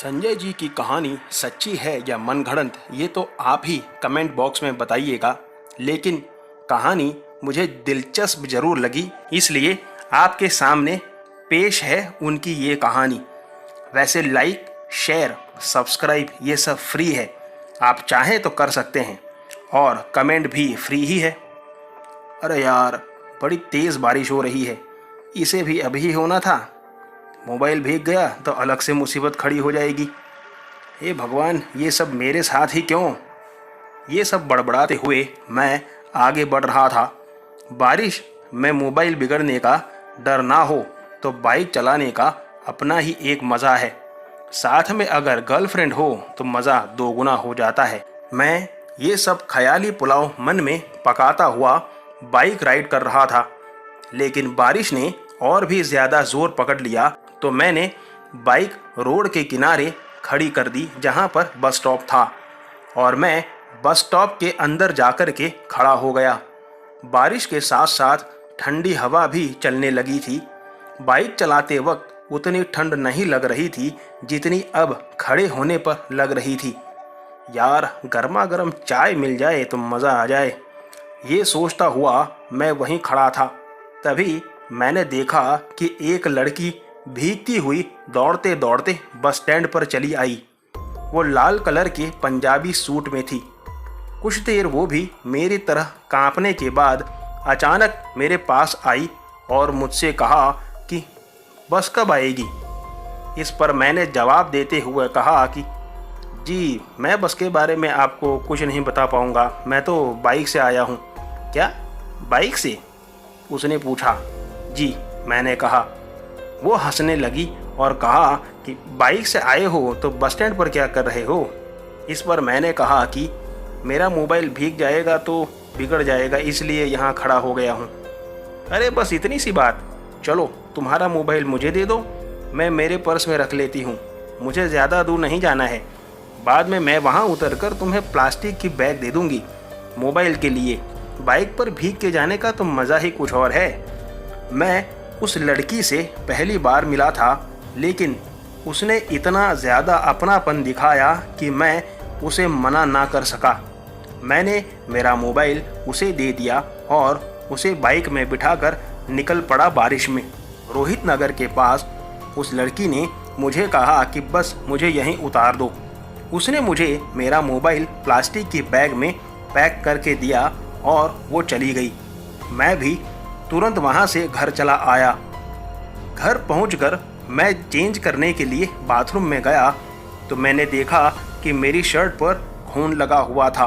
संजय जी की कहानी सच्ची है या मनगढ़ंत, ये तो आप ही कमेंट बॉक्स में बताइएगा। लेकिन कहानी मुझे दिलचस्प जरूर लगी, इसलिए आपके सामने पेश है उनकी ये कहानी। वैसे लाइक, शेयर, सब्सक्राइब ये सब फ्री है, आप चाहें तो कर सकते हैं, और कमेंट भी फ्री ही है। अरे यार, बड़ी तेज़ बारिश हो रही है, इसे भी अभी होना था। मोबाइल भीग गया तो अलग से मुसीबत खड़ी हो जाएगी। हे भगवान, ये सब मेरे साथ ही क्यों? ये सब बड़बड़ाते हुए मैं आगे बढ़ रहा था। बारिश में मोबाइल बिगड़ने का डर ना हो तो बाइक चलाने का अपना ही एक मज़ा है। साथ में अगर गर्लफ्रेंड हो तो मज़ा दोगुना हो जाता है। मैं ये सब ख्याली पुलाव मन में पकाता हुआ बाइक राइड कर रहा था, लेकिन बारिश ने और भी ज़्यादा ज़ोर पकड़ लिया तो मैंने बाइक रोड के किनारे खड़ी कर दी, जहाँ पर बस स्टॉप था, और मैं बस स्टॉप के अंदर जाकर के खड़ा हो गया। बारिश के साथ साथ ठंडी हवा भी चलने लगी थी। बाइक चलाते वक्त उतनी ठंड नहीं लग रही थी जितनी अब खड़े होने पर लग रही थी। यार, गर्मा गर्म चाय मिल जाए तो मज़ा आ जाए, ये सोचता हुआ मैं वहीं खड़ा था। तभी मैंने देखा कि एक लड़की भीगती हुई दौड़ते दौड़ते बस स्टैंड पर चली आई। वो लाल कलर के पंजाबी सूट में थी। कुछ देर वो भी मेरी तरह कांपने के बाद अचानक मेरे पास आई और मुझसे कहा कि बस कब आएगी। इस पर मैंने जवाब देते हुए कहा कि जी, मैं बस के बारे में आपको कुछ नहीं बता पाऊँगा, मैं तो बाइक से आया हूँ। क्या, बाइक से? उसने पूछा। जी, मैंने कहा। वो हंसने लगी और कहा कि बाइक से आए हो तो बस स्टैंड पर क्या कर रहे हो? इस पर मैंने कहा कि मेरा मोबाइल भीग जाएगा तो बिगड़ जाएगा, इसलिए यहाँ खड़ा हो गया हूँ। अरे बस इतनी सी बात, चलो तुम्हारा मोबाइल मुझे दे दो, मैं मेरे पर्स में रख लेती हूँ, मुझे ज़्यादा दूर नहीं जाना है। बाद में मैं वहाँ उतरकर तुम्हें प्लास्टिक की बैग दे दूँगी मोबाइल के लिए। बाइक पर भीग के जाने का तो मज़ा ही कुछ और है। मैं उस लड़की से पहली बार मिला था, लेकिन उसने इतना ज़्यादा अपनापन दिखाया कि मैं उसे मना ना कर सका। मैंने मेरा मोबाइल उसे दे दिया और उसे बाइक में बिठाकर निकल पड़ा बारिश में। रोहित नगर के पास उस लड़की ने मुझे कहा कि बस मुझे यहीं उतार दो। उसने मुझे मेरा मोबाइल प्लास्टिक की बैग में पैक करके दिया और वो चली गई। मैं भी तुरंत वहाँ से घर चला आया। घर पहुँचकर मैं चेंज करने के लिए बाथरूम में गया तो मैंने देखा कि मेरी शर्ट पर खून लगा हुआ था।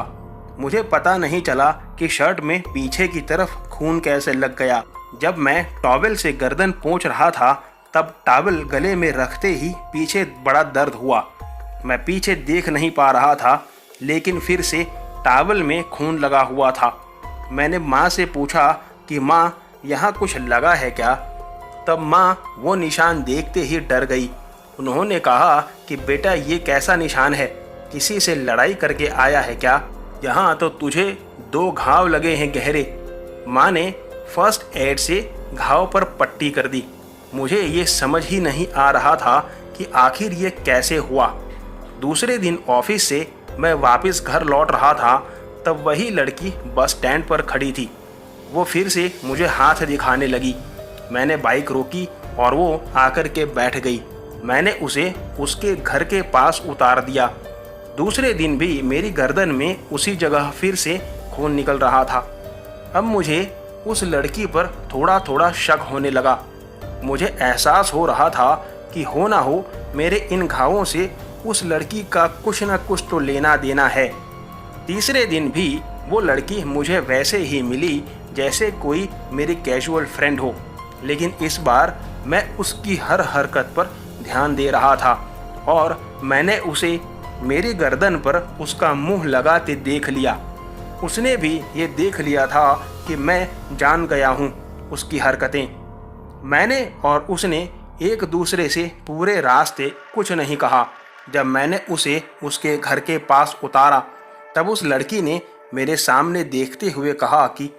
मुझे पता नहीं चला कि शर्ट में पीछे की तरफ खून कैसे लग गया। जब मैं टॉवेल से गर्दन पोंछ रहा था तब टॉवेल गले में रखते ही पीछे बड़ा दर्द हुआ। मैं पीछे देख नहीं पा रहा था, लेकिन फिर से टॉवेल में खून लगा हुआ था। मैंने माँ से पूछा कि माँ, यहाँ कुछ लगा है क्या? तब माँ वो निशान देखते ही डर गई। उन्होंने कहा कि बेटा, ये कैसा निशान है? किसी से लड़ाई करके आया है क्या? यहाँ तो तुझे 2 घाव लगे हैं गहरे। माँ ने फर्स्ट एड से घाव पर पट्टी कर दी। मुझे ये समझ ही नहीं आ रहा था कि आखिर ये कैसे हुआ। दूसरे दिन ऑफिस से मैं वापस घर लौट रहा था, तब वही लड़की बस स्टैंड पर खड़ी थी। वो फिर से मुझे हाथ दिखाने लगी। मैंने बाइक रोकी और वो आकर के बैठ गई। मैंने उसे उसके घर के पास उतार दिया। दूसरे दिन भी मेरी गर्दन में उसी जगह फिर से खून निकल रहा था। अब मुझे उस लड़की पर थोड़ा थोड़ा शक होने लगा। मुझे एहसास हो रहा था कि हो ना हो मेरे इन घावों से उस लड़की का कुछ न कुछ तो लेना देना है। तीसरे दिन भी वो लड़की मुझे वैसे ही मिली जैसे कोई मेरी कैजुअल फ्रेंड हो, लेकिन इस बार मैं उसकी हर हरकत पर ध्यान दे रहा था और मैंने उसे मेरी गर्दन पर उसका मुंह लगाते देख लिया। उसने भी ये देख लिया था कि मैं जान गया हूँ उसकी हरकतें। मैंने और उसने एक दूसरे से पूरे रास्ते कुछ नहीं कहा। जब मैंने उसे उसके घर के पास उतारा तब उस लड़की ने मेरे सामने देखते हुए कहा कि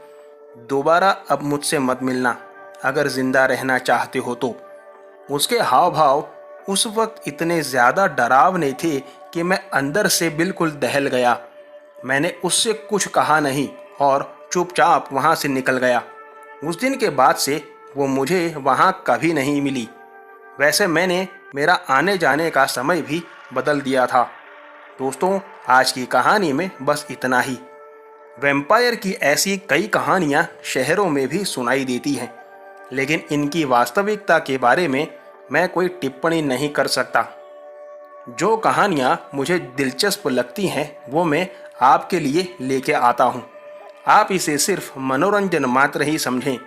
दोबारा अब मुझसे मत मिलना, अगर ज़िंदा रहना चाहते हो तो। उसके हाव भाव उस वक्त इतने ज़्यादा डरावने थे कि मैं अंदर से बिल्कुल दहल गया। मैंने उससे कुछ कहा नहीं और चुपचाप वहाँ से निकल गया। उस दिन के बाद से वो मुझे वहाँ कभी नहीं मिली। वैसे मैंने मेरा आने जाने का समय भी बदल दिया था। दोस्तों, आज की कहानी में बस इतना ही। वैम्पायर की ऐसी कई कहानियाँ शहरों में भी सुनाई देती हैं, लेकिन इनकी वास्तविकता के बारे में मैं कोई टिप्पणी नहीं कर सकता। जो कहानियाँ मुझे दिलचस्प लगती हैं वो मैं आपके लिए लेके आता हूँ। आप इसे सिर्फ मनोरंजन मात्र ही समझें।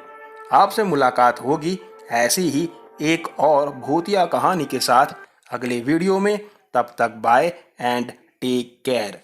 आपसे मुलाकात होगी ऐसी ही एक और भूतिया कहानी के साथ अगले वीडियो में। तब तक बाय एंड टेक केयर।